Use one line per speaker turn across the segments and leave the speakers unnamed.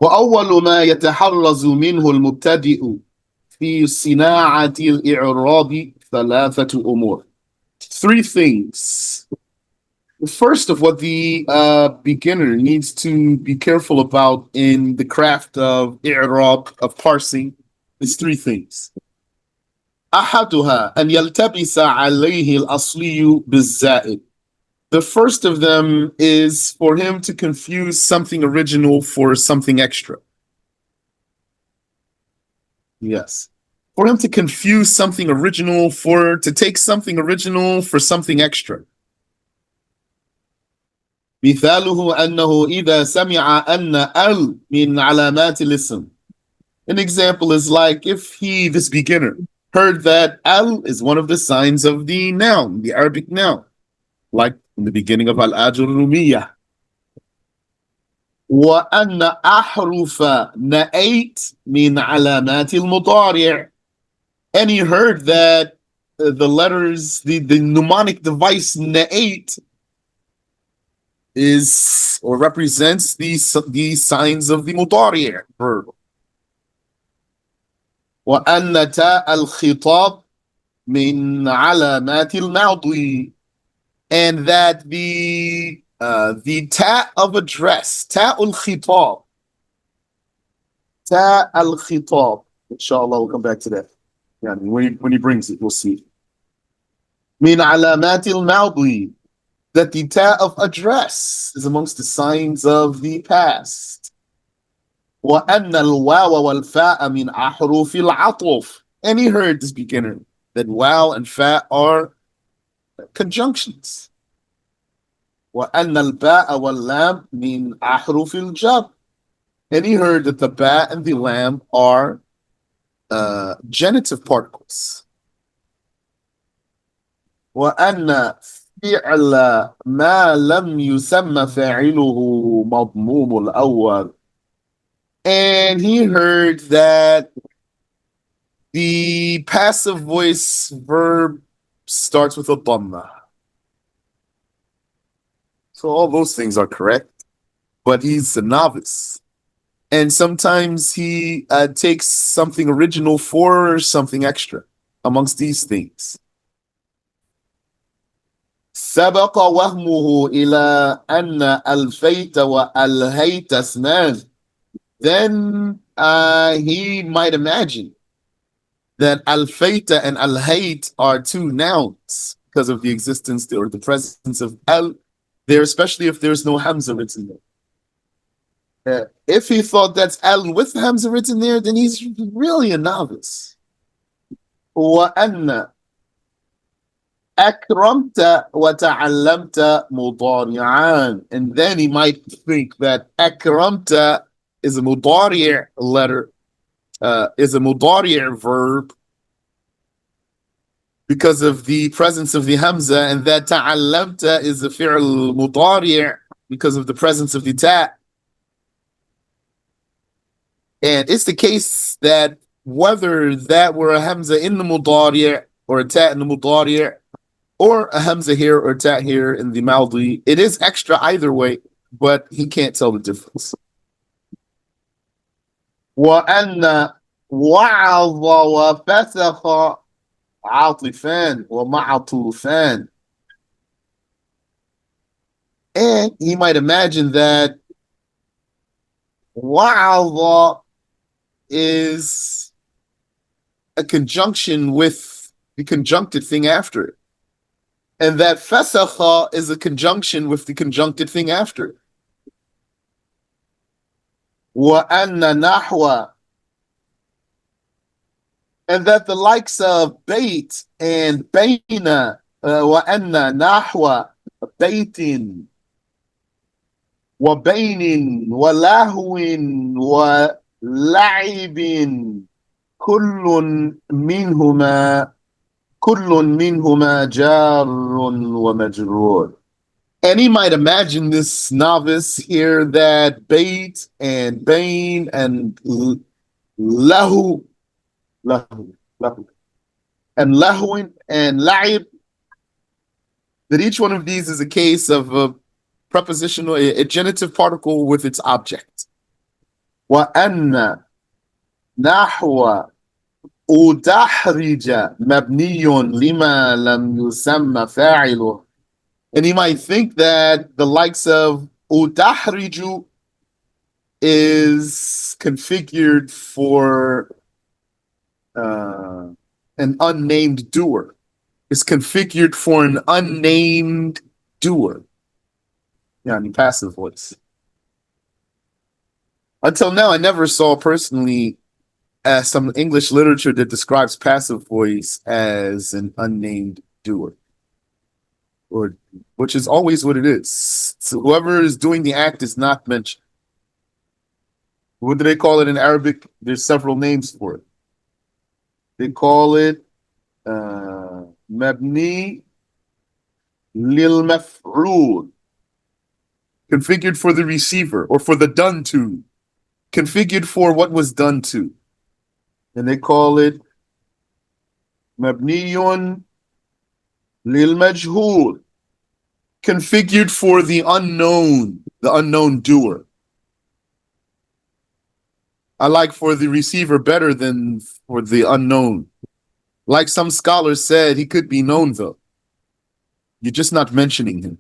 وأول ما يتحرز منه المبتدئ في صناعة الإعراب ثلاثة أمور. Three things. The first of what the beginner needs to be careful about in the craft of i'rab, of parsing, is three things. أحدها أن يلتبس عليه الأصلي بالزائد. The first of them is for him to confuse something original for something extra. Yes. For him to confuse something original to take something original for something extra. مثاله أنه إذا سمع أن ال من علامات الاسم. An example is like if he, this beginner, heard that al is one of the signs of the noun, the Arabic noun, like in the beginning of al-ajurumiyah. وأن أحرف نأيت من علامات المضارع. And he heard that the letters, the mnemonic device نأيت is or represents these signs of the مضارع verb. وأن تاء الخطاب من علامات الماضي. And that the ta of address, ta al-khitab, ta al-khitab, inshallah, we'll come back to that. Yeah, when he brings it, we'll see. Min alamat al-madi, that the ta of address is amongst the signs of the past. وأن الواو والفاء من أحرف العطف. And he heard this beginner that waw and fa are conjunctions. وأن الباء واللام من أحرف الجر. And he heard that the ba and the lam are genitive particles. وأن فعل ما لم يسمى فاعله مضموم الأول. And he heard that the passive voice verb starts with a dhamma. So all those things are correct, but he's a novice. And sometimes he takes something original for something extra amongst these things. سبق وهمه إلى أن ألفيت وألهيت اسمان. Then he might imagine that alfayta and alhayt are two nouns because of the existence or the presence of al there, especially if there's no hamza written there. If he thought that's al with hamza written there, then he's really a novice. وأن أكرمت وتعلمت مضارعان. And then he might think that أكرمت is a mudari' letter, is a mudari' verb because of the presence of the hamza, and that ta'allamta is a fi'l mudari' because of the presence of the ta'. And it's the case that whether that were a hamza in the mudari' or a ta' in the mudari' or a hamza here or a ta' here in the madi, it is extra either way, but he can't tell the difference. وأن وعظ وفسخ عاطفان ومعطوفان. And he might imagine that وعظ is a conjunction with the conjuncted thing after it. And that فسخ is a conjunction with the conjuncted thing after it. وأن نحو, and that the likes of bait and baina, وأن نحو بيت وبين ولهو ولعب كل منهما جار ومجرور. And he might imagine this novice here that bait and bain and lahu, and lahwin and la'ib, that each one of these is a case of a prepositional, a genitive particle with its object. وأن نحو أدحرج مبني لما لم يسمى فاعله. And he might think that the likes of أدحرج is configured for an unnamed doer. It's configured for an unnamed doer. Yani passive voice. Until now, I never saw personally some English literature that describes passive voice as an unnamed doer, or which is always what it is. So whoever is doing the act is not mentioned. What do they call it in Arabic? There's several names for it. They call it mabni lil maf'ul, configured for the receiver or for the done to, configured for what was done to. And they call it mabniyun lil majhul, configured for the unknown doer. I like for the receiver better than for the unknown. Like some scholars said, he could be known though. You're just not mentioning him.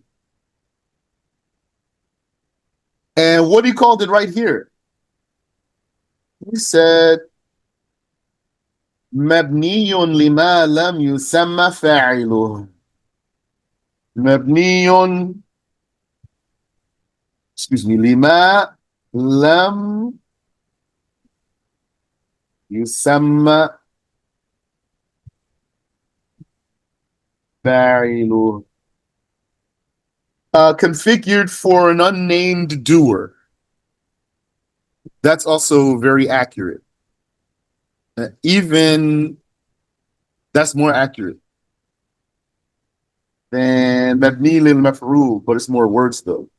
And what he called it right here, he said, "Mabniyun lima lam yusamma fa'iluh." Mabniyun, lima lam yusamma fa'iluh. Configured for an unnamed doer. That's also very accurate. Even that's more accurate than mabni lil maf'ul, but it's more words though.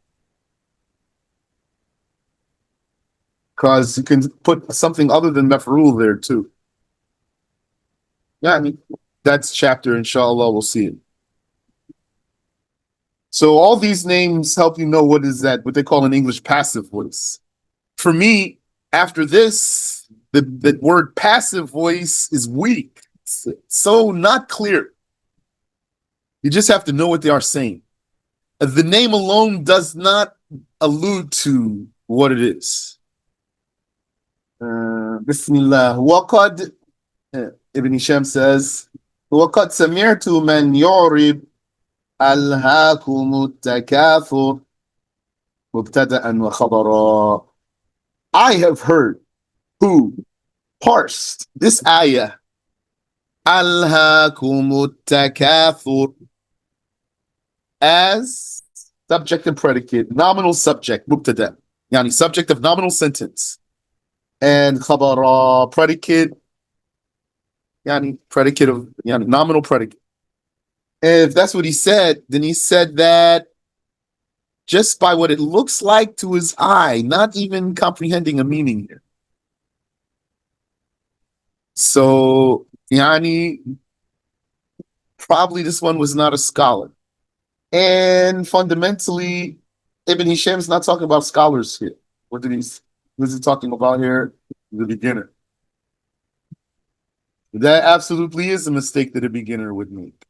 Because you can put something other than maf'ul there too. Yeah, I mean, that's chapter, inshallah, we'll see it. So all these names help you know what is that, what they call in English passive voice. For me, after this, the word passive voice is weak. It's so not clear. You just have to know what they are saying. The name alone does not allude to what it is. Bismillah. وقد Ibn Hisham says, وقد سمعت من يعرب ألهاكم التكاثر مبتدأ وخبرا. I have heard who parsed this ayah ألهاكم التكاثر as subject and predicate, nominal subject, مبتدأ, يعني subject of nominal sentence, and خبرا, predicate, يعني predicate of, يعني nominal predicate. And if that's what he said, then he said that just by what it looks like to his eye, not even comprehending a meaning here. So, yani, probably this one was not a scholar. And fundamentally, Ibn Hisham is not talking about scholars here. What is he talking about here? The beginner. That absolutely is a mistake that a beginner would make.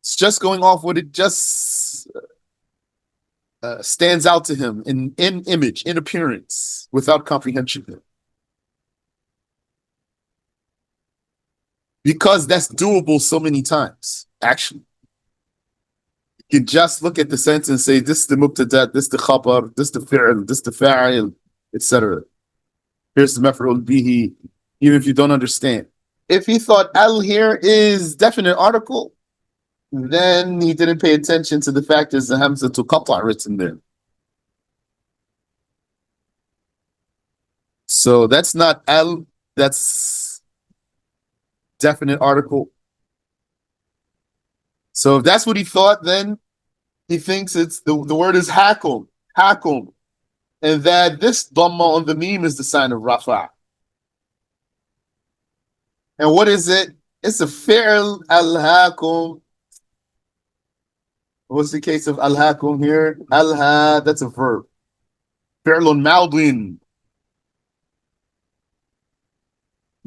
It's just going off what it just stands out to him in image, in appearance, without comprehension. Because that's doable so many times, actually. You can just look at the sentence and say, this is the mubtada, this is the khabar, this is the fi'l, this is the fa'il, etc. Here's the maf'ul bihi, even if you don't understand. If he thought al here is definite article, then he didn't pay attention to the fact there's a hamza to qata written there. So that's not al, that's definite article. So if that's what he thought, then he thinks it's the word is hakum, and that this dhamma on the meme is the sign of rafa. And what is it? It's a fi'l al-hakum. What's the case of al-hakum here? Al-ha, that's a verb. Fi'lun madin.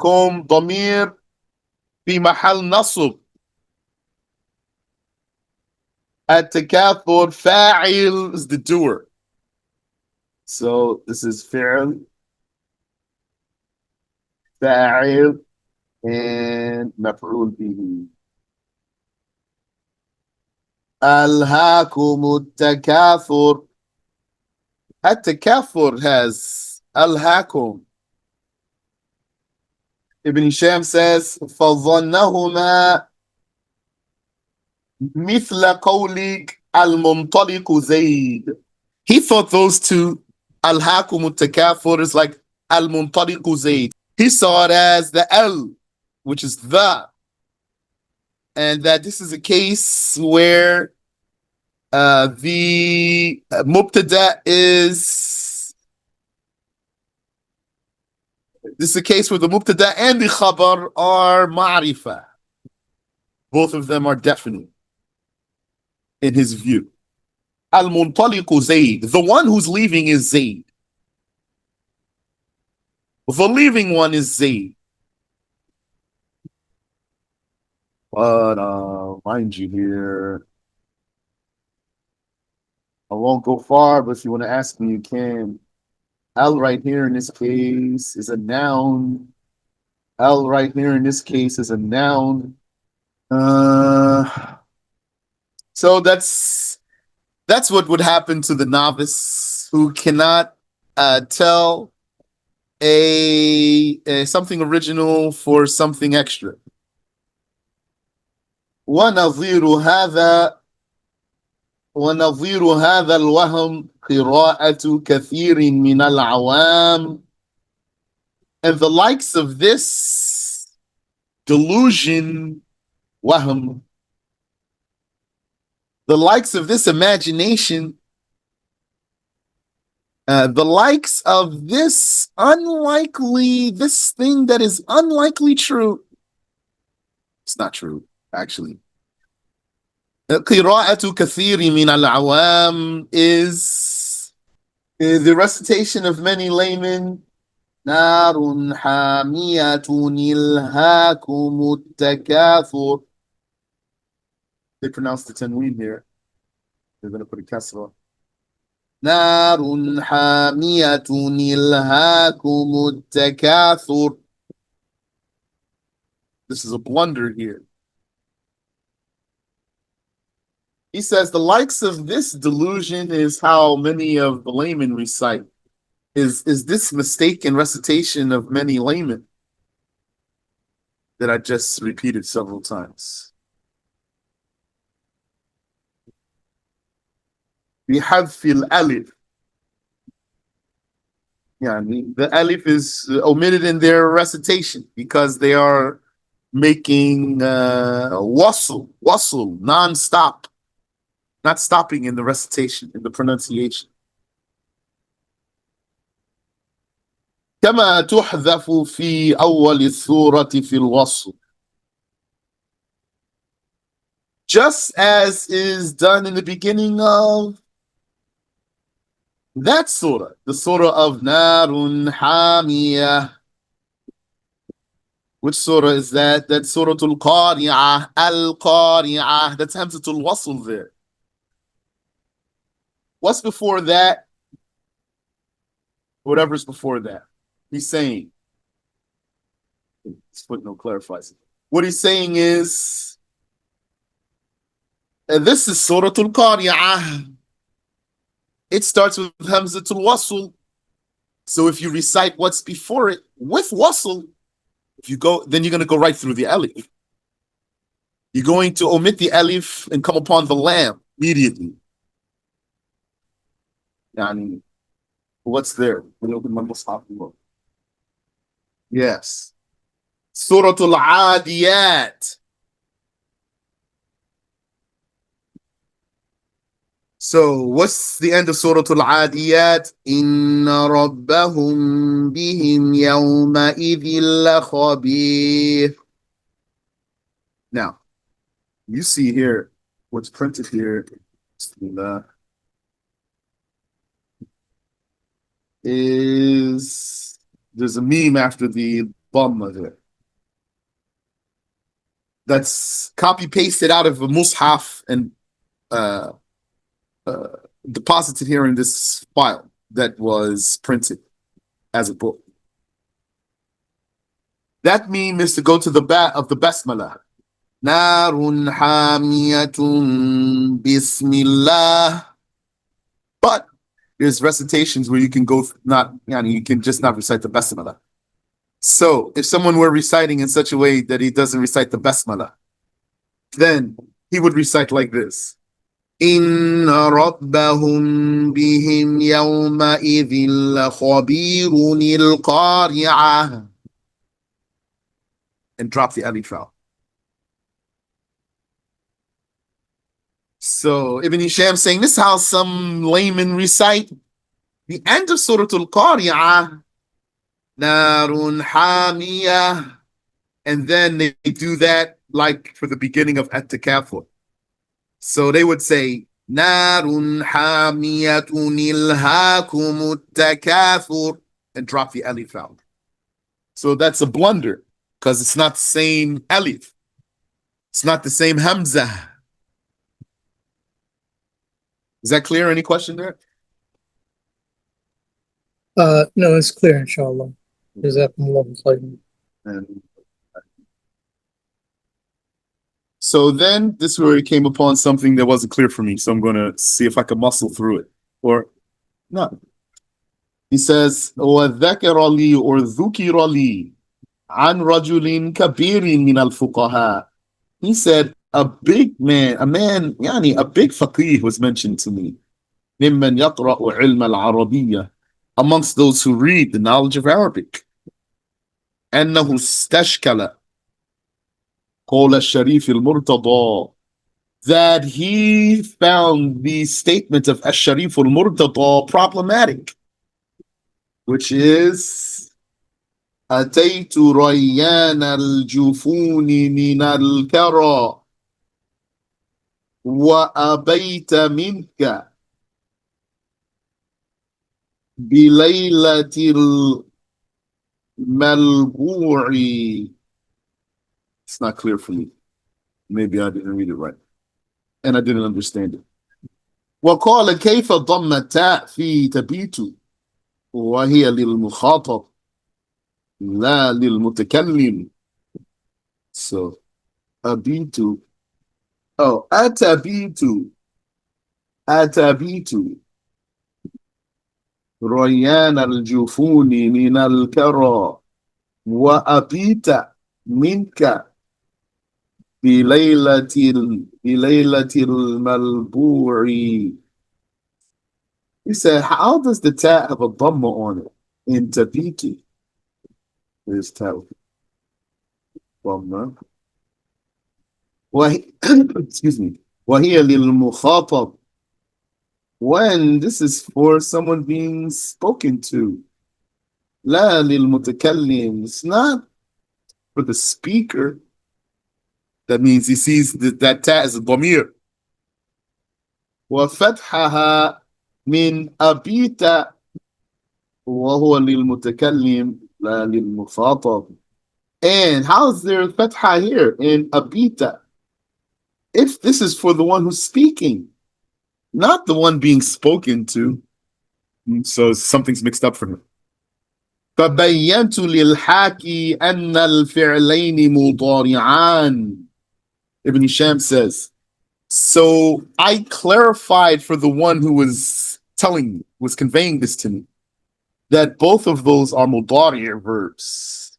كم ضمير في محل نصب. التكاثر فاعل is the doer. So this is فعل فاعل and مفعول به. ألهاكم التكاثر. التكاثر has ألهاكم. Ibn Hisham says فظنهما مثل قولك المنطلق زيد. He thought those two ألهاكم التكاثر is like المنطلق زيد. He saw it as the L, which is the, and that this is a case where the mubtada is, this is a case where the mubtada and the khabar are ma'rifah. Both of them are definite in his view. Al-muntaliqu Zayd. The one who's leaving is Zayd. The leaving one is Zayd. But mind you here, I won't go far, but if you want to ask me, you can. Al right here in this case is a noun. Al right here in this case is a noun. So that's what would happen to the novice who cannot tell a something original for something extra. ونظير هذا ونظير هذا الوهم قراءة كثير من العوام. And the likes of this delusion, wahm, the likes of this imagination, the likes of this unlikely, this thing that is unlikely true. It's not true, actually. قراءة كثير من العوام is the recitation of many laymen. نار حامية يلهاكم التكاثر. They pronounce the tanween here. They're going to put a kasra. نار حامية يلهاكم التكاثر. This is a blunder here. He says the likes of this delusion is how many of the laymen recite. Is this mistaken recitation of many laymen that I just repeated several times. بحذف الألف. يعني the alif is omitted in their recitation because they are making wasl, non-stop, not stopping in the recitation, in the pronunciation. كما تحذف في أول السورة في الوصل. Just as is done in the beginning of that surah, the surah of Narun Hamiyah. Which surah is that? That's Surah Al-Qari'ah, Al-Qari'ah. That's Hamzatul Wasl there. What's before that? Whatever's before that. He's saying, this footnote clarifies it. What he's saying is, this is Surah Al-Qari'ah. It starts with Hamzatul Wasl. So if you recite what's before it with Wasl, if you go, then you're going to go right through the alif. You're going to omit the alif and come upon the lam immediately. Yani, what's there? Yes. Surah Al-Adiyat. So what's the end of Surah Al-Adiyat? Inna rabbahum bihim yawma idhil khabir. Now, you see here, what's printed here is there's a meme after the Dhamma there. That's copy pasted out of a mushaf and uh, uh, deposited here in this file that was printed as a book. That means is to go to the back of the basmala. Narun hamiyatun bismillah. But there's recitations where you can go not, you can just not recite the basmala. So if someone were reciting in such a way that he doesn't recite the basmala, then he would recite like this. إن ربهم بهم يومئذ لخبير القارعة, and drop the alif out. So Ibn Hisham saying this is how some laymen recite the end of Surah Al-Qari'ah, Narun Hamiyah, and then they do that like for the beginning of At-Takafur. So they would say, Narun Hamiyatun ilhakum At-Takafur, and drop the alif out. So that's a blunder because it's not the same alif. It's not the same hamza. Is that clear? Any question there?
No, it's clear, inshallah. Jazakumullahu khairan.
And so then this is where he came upon something that wasn't clear for me. So I'm going to see if I can muscle through it or not. He says, وَذَكَرَ لِي or ذُكِرَ لِي عَنْ رَجُلٍ كَبِيرٍ مِنَ الْفُقَهَاءِ. He said, a big man, a big faqih was mentioned to me. مِمَّنْ يَقْرَأُ عِلْمَ الْعَرَبِيَّةِ, amongst those who read the knowledge of Arabic. أَنَّهُ اسْتَشْكَلَ قول الشريف المرتضى, that he found the statement of Ash-Sharif al-Murtada problematic, which is أتيت ريان الجفون من الكرى وأبيت منك بليلة الملبوع. It's not clear for me. Maybe I didn't read it right. And I didn't understand it. وقال كيف ضم التاء في تبيت وهي للمخاطب لا للمتكلم. So أبيت, أتبيت ريان الجفون من الكرى وأبيت منك بليلة الملبوع. He said, how does the ta have a dhamma on it in tabiti? There's ta dhamma. Excuse me. وهي للمخاطب, when this is for someone being spoken to. لا للمتكلم, it's not for the speaker. That means he sees that ta as a dhamir. وفتحها من أبيت وهو للمتكلم لا للمخاطب. And how is there fatha here in abita if this is for the one who's speaking, not the one being spoken to? So something's mixed up for him. فبينت للحاكي أن الفعلين مضارعان. Ibn Hisham says, so I clarified for the one who was telling me, was conveying this to me, that both of those are mudari' verbs.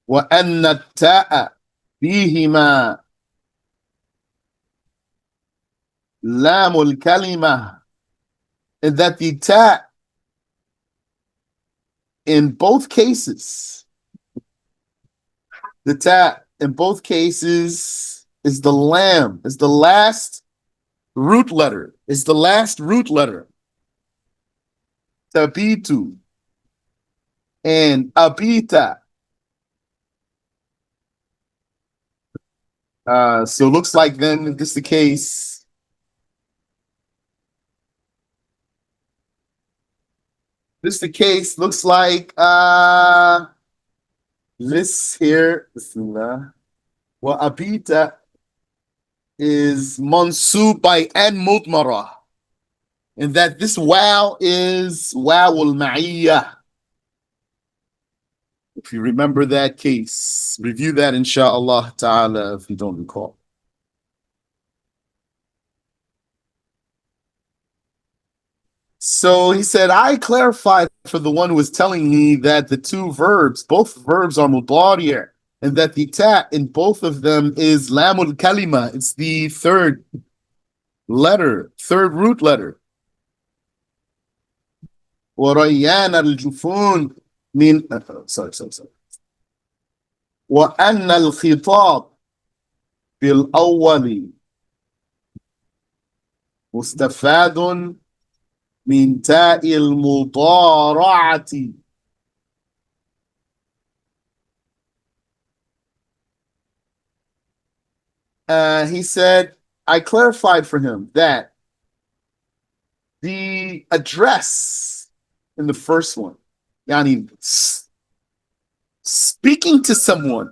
وأن التاء فيهما لام الكلمة, and that the ta in both cases, the ta in both cases is the lam, is the last root letter, Tabitu and abita. So looks like then if this is the case, looks like This here, Bismillah. Wa abita is mansub by an mudmara. And that this wow is wow al-ma'iyah. If you remember that case, review that inshallah ta'ala if you don't recall. So he said, I clarified for the one who was telling me that the two verbs, both verbs are mudari', and that the ta in both of them is lamul kalima. It's the third letter, third root letter. وريان الجفون من sorry. وأن الخطاب بالأول مستفاد من تاء المضارعة. He said, I clarified for him that the address in the first one, yani speaking to someone,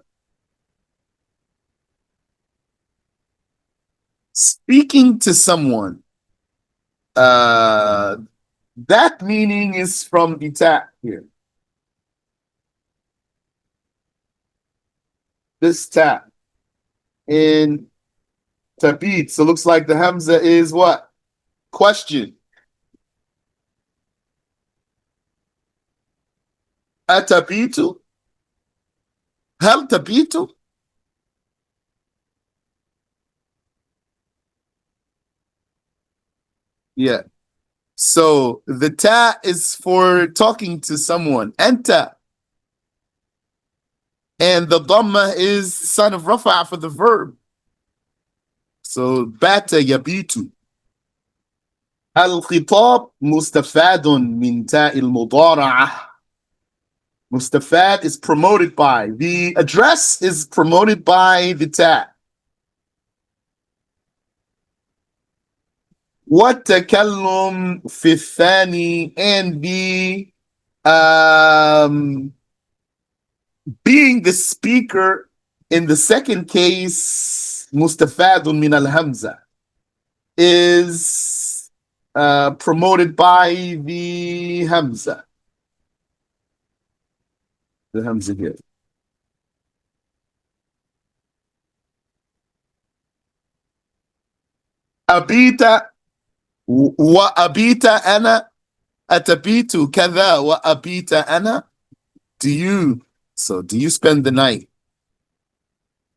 that meaning is from the ta here. This ta in tabit. So it looks like the hamza is what? Question. Atabitu? Hal tabitu? Yeah. So the ta is for talking to someone. Anta. And the dhamma is sign of rafa for the verb. So bata yabitu. الخطاب مستفاد من تاء المضارعة. Mustafad is promoted by. The address is promoted by the ta. والتكلم في الثاني and the being the speaker in the second case مستفاد من الهمزة is promoted by the hamza. The hamza here. Abita wa abita ana atabitu kadha wa abita ana. Do you spend the night,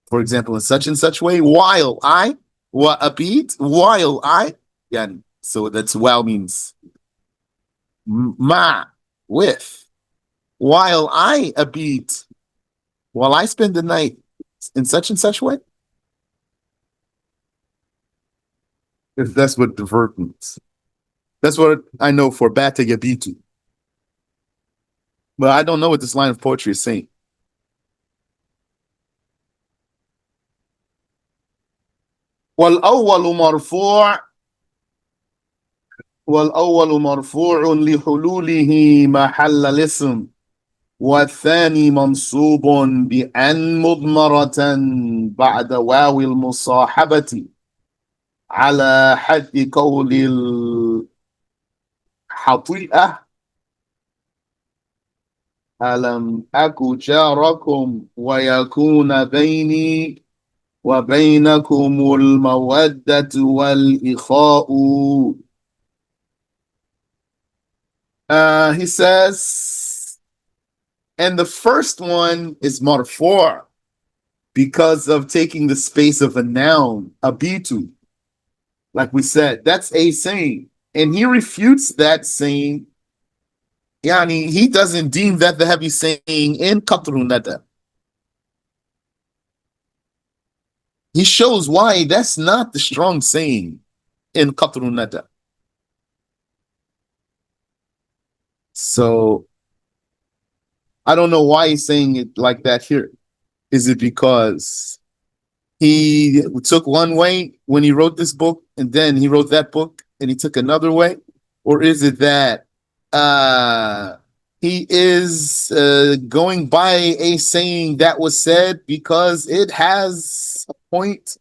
for example, in such and such way, while I wa abit while I, yeah, so that's wow means ma with, while I abit, while I spend the night in such and such way. If that's what the verb means. That's what I know for bata yabitu. But I don't know what this line of poetry is saying. والأول مرفوع لحلوله محل الاسم والثاني منصوب بأن مضمرة بعد واو المصاحبة على حد قول الحطيئة ألم أك جاركم ويكون بيني وبينكم المودة والإخاء. He says, and the first one is marfu' because of taking the space of a noun, abitu. Like we said, that's a saying. And he refutes that saying. Yani, he doesn't deem that the heavy saying in Qatrun Nada. He shows why that's not the strong saying in Qatrun Nada. So I don't know why he's saying it like that here. Is it because he took one way when he wrote this book and then he wrote that book and he took another way? Or is it that he is going by a saying that was said because it has a point,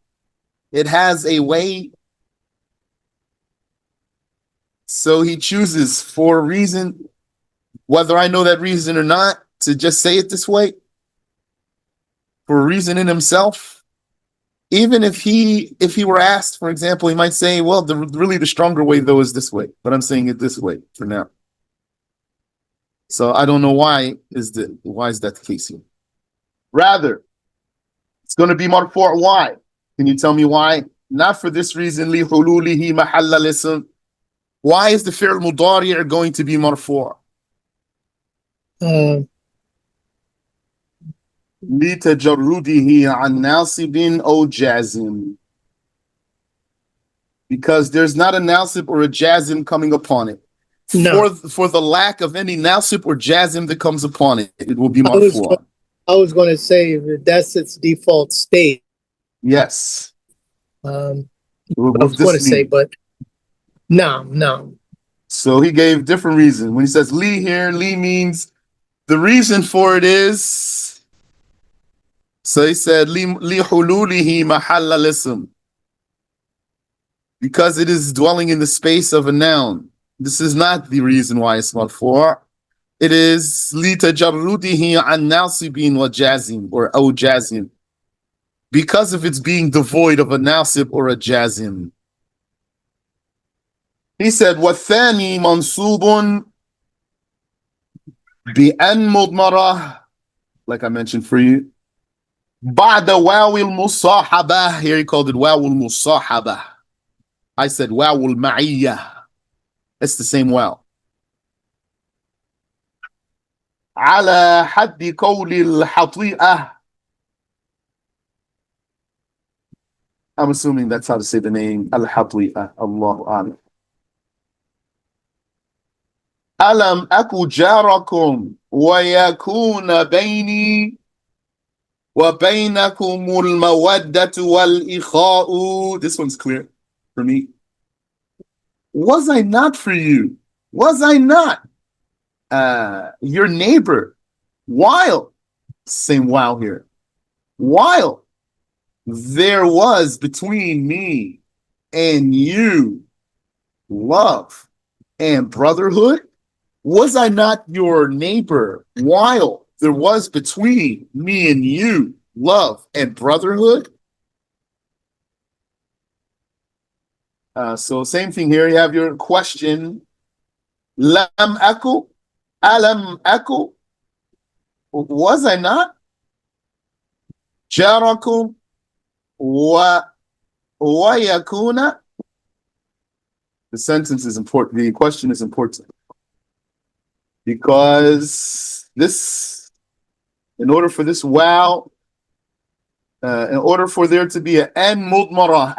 it has a way. So he chooses for a reason, whether I know that reason or not, to just say it this way, for a reason in himself. Even if he were asked, for example, he might say, well, really the stronger way though is this way, but I'm saying it this way for now. So I don't know why is that the case here. Rather, it's going to be marfu'. Why? Can you tell me why? Not for this reason. Li hululihi mahalla lism. Why is the fi'l mudari' going to be marfu'?
Uh,
Li tajarrudihi an nasibin aw jazim. Because there's not a nasib or a jazim coming upon it.
no,
For the lack of any nasib or jazim that comes upon it, it will be
I was
marfu'.
I was going to say that that's its default state.
Yes.
Um,
What
I
would
was going
this
to say,
mean?
but no.
So he gave different reasons. When he says li here, li means the reason for it is. So he said li hululihi mahalla lism, because it is dwelling in the space of a noun. This is not the reason why it's marfu'. It is li tajarrudihi an nasibin wa jazim or aw jazim, because of its being devoid of a nasib or a jazim. He said, وَالثَّانِي مَنْصُوبٌ بِأَنْ مُضْمَرَةٍ, like I mentioned for you. بَعْدَ وَاوِ الْمُصَاحَبَةِ, here he called it واو الْمُصَاحَبَةِ. I said واو الْمَعِيَّةِ. It's the same wow. على حد قول الحطيئة. I'm assuming that's how to say the name al-Hati'ah. Allahu A'lam. ألم أكو جاركم ويكون بيني وبينكم المودة والإخاء. This one's clear for me. Was I not for you? Was I not your neighbor? While, same while here, while there was between me and you love and brotherhood. Was I not your neighbor while there was between me and you love and brotherhood? So same thing here. You have your question. Lam aku, alam aku. Was I not? Jarakum wa yakuna. The sentence is important. The question is important because this, in order for this wow, in order for there to be an mudmara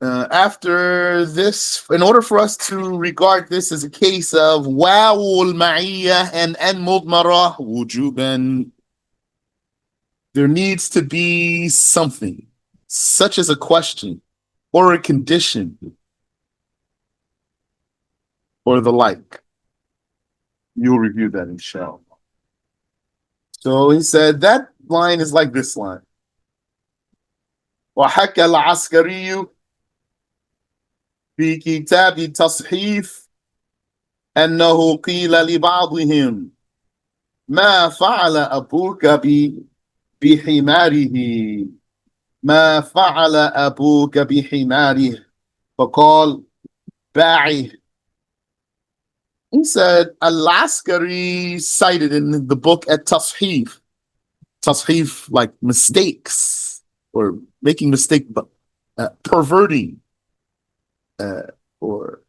after this, in order for us to regard this as a case of wawul ma'iyah and mudmara wujuban, there needs to be something, such as a question or a condition or the like. You'll review that, inshallah. So he said that line is like this line. وحكى العسكري في كتاب التصحيف أنه قيل لبعضهم ما فعل أبوك بحماره ما فعل أبوك بحماره فقال باعه. He said, Al-Askari cited in the book at Tashif, like mistakes or making mistake, but perverting or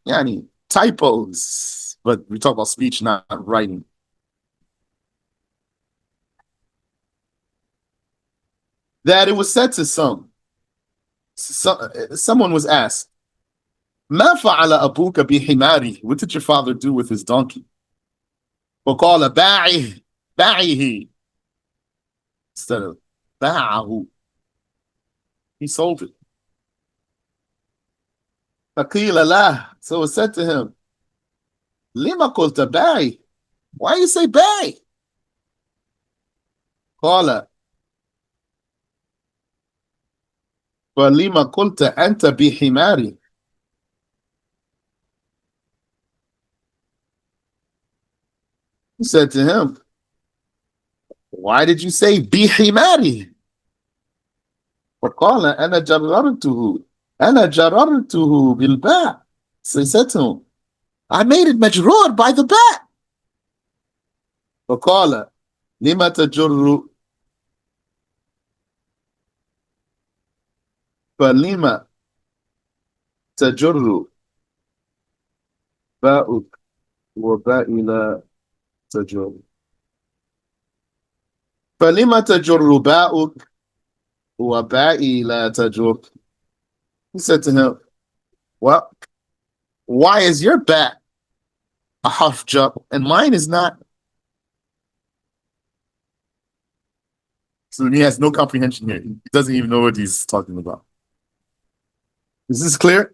typos. But we talk about speech, not writing. That it was said to someone was asked, ما فعل أبوك بحماره? What did your father do with his donkey? وقال باعه instead of باعه. He sold it. فقيل له, so it said to him, لما قلت باعي? Why you say باعي? قال فلما قلت أنت بحماري? He said to him, why did you say بحماري? فقال أنا جررته بالباء. So he said to him, I made it مجرور by the باء. فقال لما تجر فلما تجر باءك وباء لا تجر فلما تجر باءك وباء لا تجر. He said to him, well, why is your back a harf jar and mine is not? So he has no comprehension here. He doesn't even know what he's talking about. Is this clear?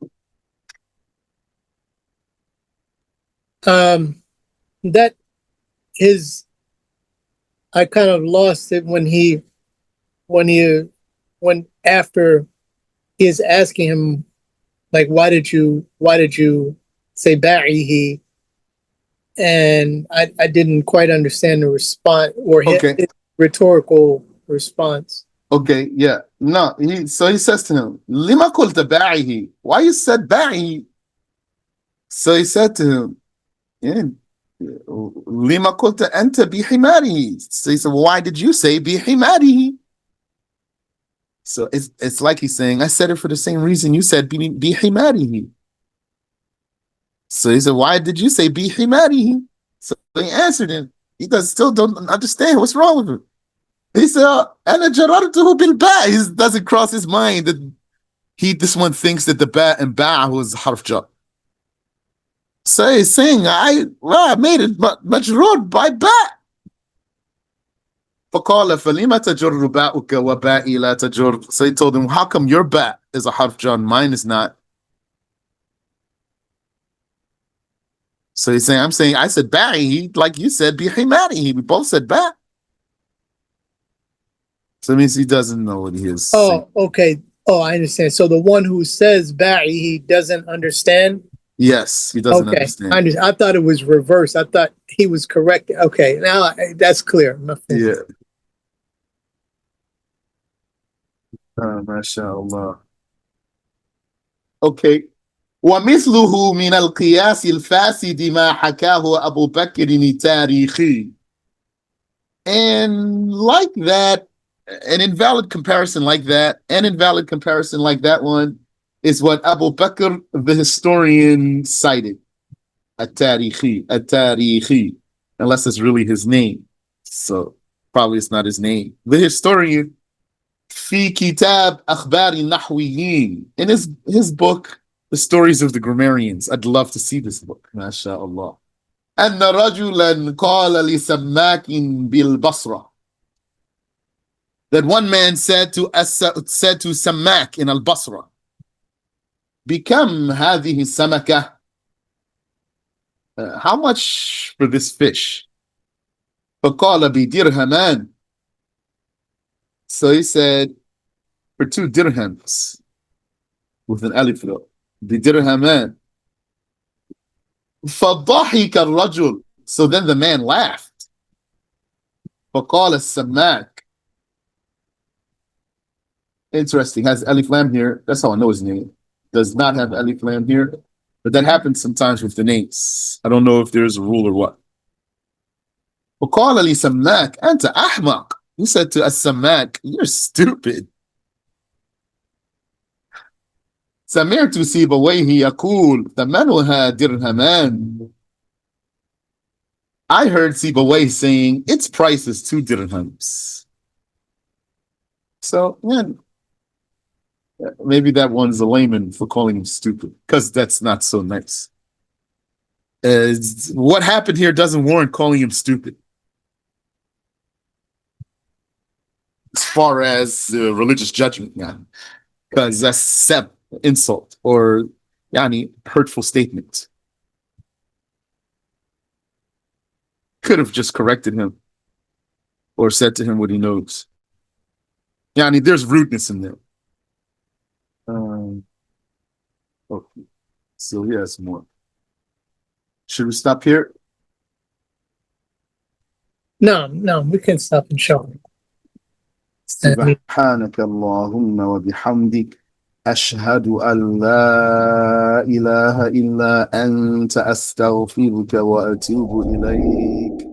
That his, I kind of lost it when after he is asking him, like, why did you say ba'ihi? And I didn't quite understand the response or
Okay.
his rhetorical response.
Okay, yeah. No, so he says to him, Lima qulta ba'ihi? Why you said ba'ihi? So he said to him, yeah, Lima qulta anta bihimarihi? So he said, well, why did you say bihimarihi? So it's like he's saying, I said it for the same reason you said bihimarihi. So he said, why did you say bihimarihi? So he answered him. He still don't understand what's wrong with him. He said, "Ana jarartuhu bil ba." He doesn't cross his mind that this one thinks that the ba and ba was harf jar. So he's saying, I made it majrur by ba. فقال فلما تجر باؤك وبائي لا تجر. So he told him, how come your ba is a harf jar and mine is not? So he's saying, I said ba'i, like you said bihimari. We both said ba. So it means he doesn't know what he is saying.
Okay. Oh, I understand. So the one who says ba'i, he doesn't understand.
Yes, he doesn't understand.
I thought it was reversed. I thought he was correct. Okay, now that's clear.
Yeah. MashaAllah. Okay. ومثله من القياس الفاسد ما حكاه أبو بكر التاريخي. And like that, an invalid comparison like that, one, is what Abu Bakr, the historian, cited. At-Tarihi, unless it's really his name. So probably it's not his name. The historian, في كتاب أخبار النحويين, in his book, The Stories of the Grammarians. I'd love to see this book, MashaAllah. أن رجلا قال لسماك بالبصرة, that one man said to Samak in Al-Basra, بكم هذه السمكة? How much for this fish? فقال بدرهمان. So he said, for 2 dirhams, with an alif though. بدرهمان. فضحك الرجل. So then the man laughed. فقال السماك. Interesting, has alif lam here. That's how I know his name. Does not have alif lam here. But that happens sometimes with the names. I don't know if there's a rule or what. وقال لي سماك أنت أحمق. He said to السماك, you're stupid. سمعت سيبويه يقول ثمنها درهمان. I heard Sibawayh saying its price is 2 dirhams. So, man, maybe that one's a layman for calling him stupid, because that's not so nice. What happened here doesn't warrant calling him stupid. As far as religious judgment, yeah, because that's insult or hurtful statement. could have just corrected him or said to him what he knows. Yani, there's rudeness in there. Okay. So he has more. Should we stop here?
No, we can stop and show.
سبحانك اللهم وبحمدك أشهد أن لا إله إلا أنت أستغفرك وأتوب إليك